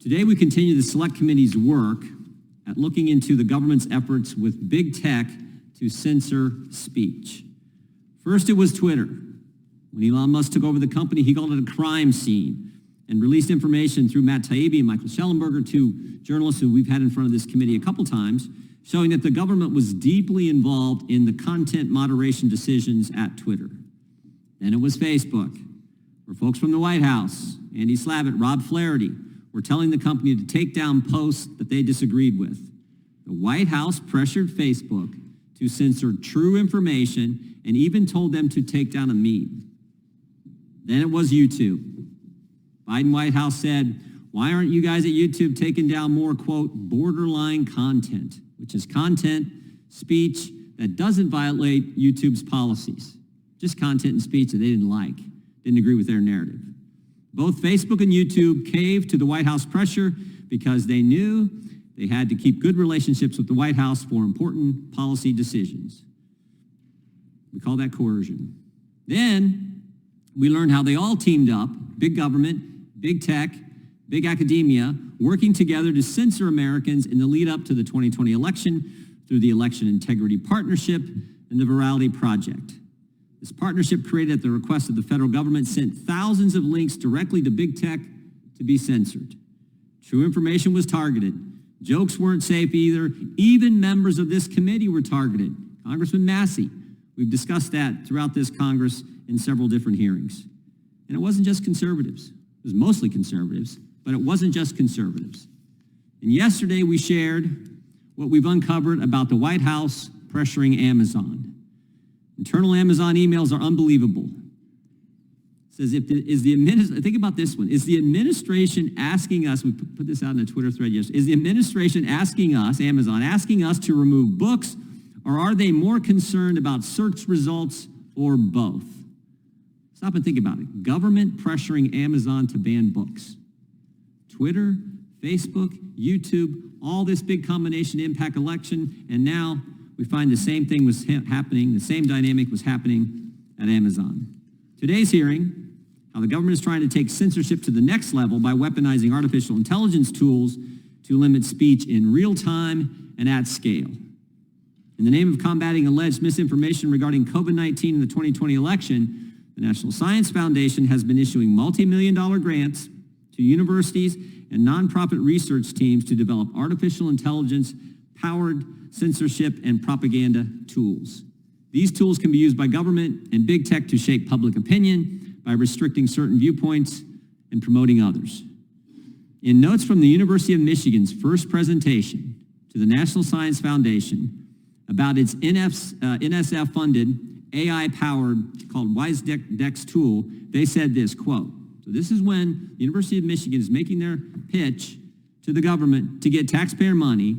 Today, we continue the Select Committee's work at looking into the government's efforts with big tech to censor speech. First, it was Twitter. When Elon Musk took over the company, he called it a crime scene and released information through Matt Taibbi and Michael Schellenberger, two journalists who we've had in front of this committee a couple times, showing that the government was deeply involved in the content moderation decisions at Twitter. Then it was Facebook, where folks from the White House, Andy Slavitt, Rob Flaherty, were telling the company to take down posts that they disagreed with. The White House pressured Facebook to censor true information and even told them to take down a meme. Then it was YouTube. Biden White House said, "Why aren't you guys at YouTube taking down more, quote, borderline content," which is content, speech that doesn't violate YouTube's policies. Just content and speech that they didn't like, didn't agree with their narrative. Both Facebook and YouTube caved to the White House pressure because they knew they had to keep good relationships with the White House for important policy decisions. We call that coercion. Then we learned how they all teamed up, big government, big tech, big academia, working together to censor Americans in the lead up to the 2020 election through the Election Integrity Partnership and the Virality Project. This partnership, created at the request of the federal government, sent thousands of links directly to big tech to be censored. True information was targeted. Jokes weren't safe either. Even members of this committee were targeted. Congressman Massey, we've discussed that throughout this Congress in several different hearings. And it wasn't just conservatives. It was mostly conservatives, but it wasn't just conservatives. And yesterday we shared what we've uncovered about the White House pressuring Amazon. Internal Amazon emails are unbelievable. It says, think about this one. Is the administration asking us, we put this out in a Twitter thread yesterday, is the administration asking us, Amazon, asking us to remove books, or are they more concerned about search results, or both? Stop and think about it. Government pressuring Amazon to ban books. Twitter, Facebook, YouTube, all this big combination to impact election, and now we find the same thing was happening, the same dynamic was happening at Amazon. Today's hearing, how the government is trying to take censorship to the next level by weaponizing artificial intelligence tools to limit speech in real time and at scale. In the name of combating alleged misinformation regarding COVID-19 in the 2020 election, the National Science Foundation has been issuing multi-million-dollar grants to universities and nonprofit research teams to develop artificial intelligence-powered censorship and propaganda tools. These tools can be used by government and big tech to shape public opinion by restricting certain viewpoints and promoting others. In notes from the University of Michigan's first presentation to the National Science Foundation about its NSF-funded AI-powered, called WiseDex tool, they said this, quote, so this is when the University of Michigan is making their pitch to the government to get taxpayer money.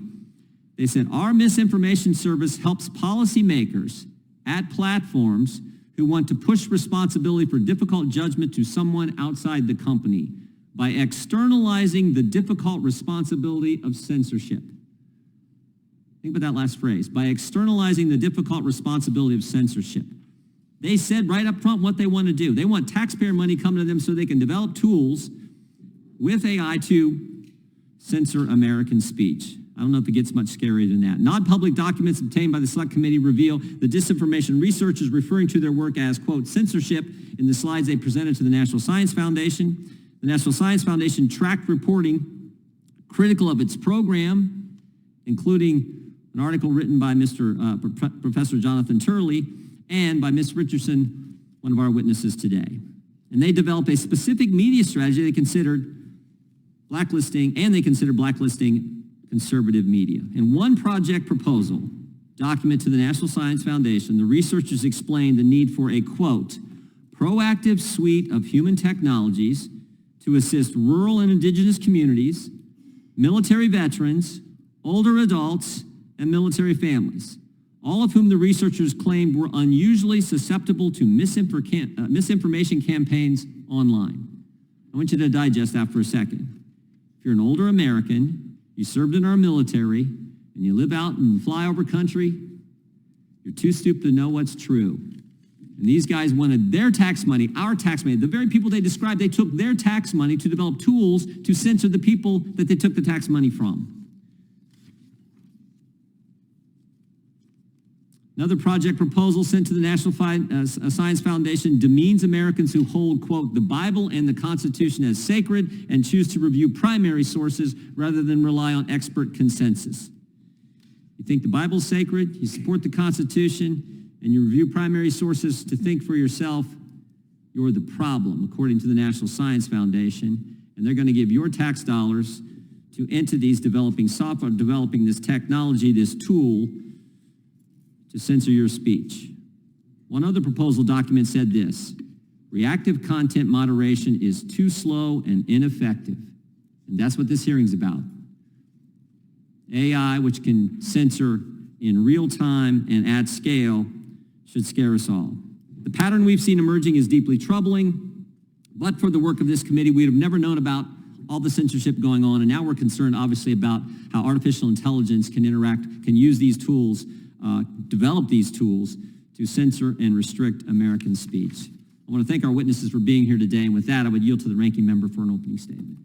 They said, our misinformation service helps policymakers at platforms who want to push responsibility for difficult judgment to someone outside the company by externalizing the difficult responsibility of censorship. Think about that last phrase, by externalizing the difficult responsibility of censorship. They said right up front what they want to do. They want taxpayer money coming to them so they can develop tools with AI to censor American speech. I don't know if it gets much scarier than that. Non-public documents obtained by the Select Committee reveal the disinformation researchers referring to their work as, quote, censorship in the slides they presented to the National Science Foundation. The National Science Foundation tracked reporting critical of its program, including an article written by Professor Jonathan Turley and by Ms. Richardson, one of our witnesses today. And they developed a specific media strategy they considered blacklisting conservative media. In one project proposal document to the National Science Foundation, the researchers explained the need for a, quote, proactive suite of human technologies to assist rural and indigenous communities, military veterans, older adults, and military families, all of whom the researchers claimed were unusually susceptible to misinformation campaigns online. I want you to digest that for a second. If you're an older American, you served in our military, and you live out in flyover country, you're too stupid to know what's true. And these guys wanted their tax money, our tax money, the very people they described, they took their tax money to develop tools to censor the people that they took the tax money from. Another project proposal sent to the National Science Foundation demeans Americans who hold, quote, the Bible and the Constitution as sacred and choose to review primary sources rather than rely on expert consensus. You think the Bible's sacred, you support the Constitution, and you review primary sources to think for yourself, you're the problem, according to the National Science Foundation, and they're going to give your tax dollars to entities developing software, developing this technology, this tool, to censor your speech. One other proposal document said this: reactive content moderation is too slow and ineffective. And that's what this hearing's about. AI, which can censor in real time and at scale, should scare us all. The pattern we've seen emerging is deeply troubling, but for the work of this committee, we'd have never known about all the censorship going on, and now we're concerned, obviously, about how artificial intelligence can use these tools, develop these tools to censor and restrict American speech. I want to thank our witnesses for being here today, and with that, I would yield to the ranking member for an opening statement.